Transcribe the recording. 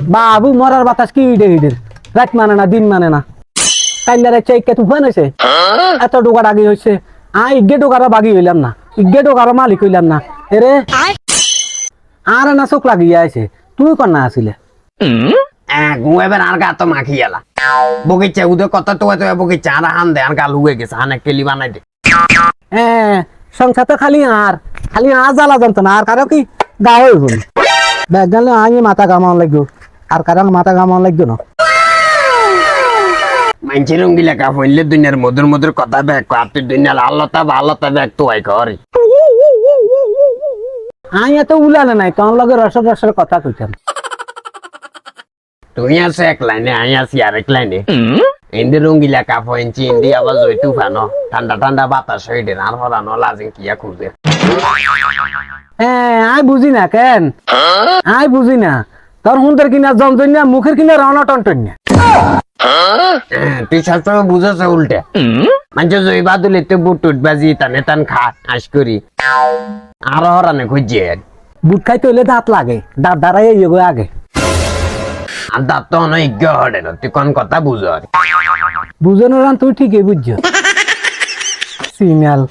বাবু মরার বাতাস কি ইডের রাত মানে না দিন মানে না কাইলারে চেকে তুফান হয়েছে এত ডোকার আগে হয়েছে ইগে ডোকারও বাগি হইলাম না ইগে ডোকারও মালিক হইলাম না এরে আর না চোখ লাগিয়ে আছে তুই কর না আসিলে ঘুমাইবেন আর গা তো মাখি গেলা বগিচা উদে কত তো বগিচা আর হান দে আর গা লুয়ে গেছে হানে কেলি বানাই দে সংসার তো খালি জ্বালা জানতো না আর কারো কি গা হইব ব্যাগ গেলে আমি মাথা কামানো লাগবো আর কারণ মাথা কামানো লাগবে না মানছি রঙ্গিলা কা হইলে দুনিয়ার মধুর মধুর কথা ব্যাগ আর তুই দুনিয়ার আল্লতা ভালোতা ব্যাগ তো আই করে আমি এত উলালে নাই তোমার লগে রসর রসের কথা কইতাম তুই আছে এক লাইনে আমি আছি আরেক লাইনে এন্দি রঙ্গিলা কাপ হইছি এন্দি আবার জয় তুফানো ঠান্ডা ঠান্ডা বাতাস হইডে আর হরানো লাজিং কিয়া খুঁজে আই বুঝি না কেন আই বুঝি না তোর হুন্দের কিনা জমজন না মুখের কিনা রানা টনটন না তুই সবসময় বুঝাছ উল্টে মানে জয় বাদুলে তো বুট টুট বাজি টানে টান খা আস করি আর হরানে খুঁজছে বুট খাইতে হইলে দাঁত লাগে দাঁত দাঁড়াই আগে আর দাঁত তো অনেক হড়ে না তুই কোন কথা বুঝ বুঝানোর তুই ঠিকই বুঝছো সিনাল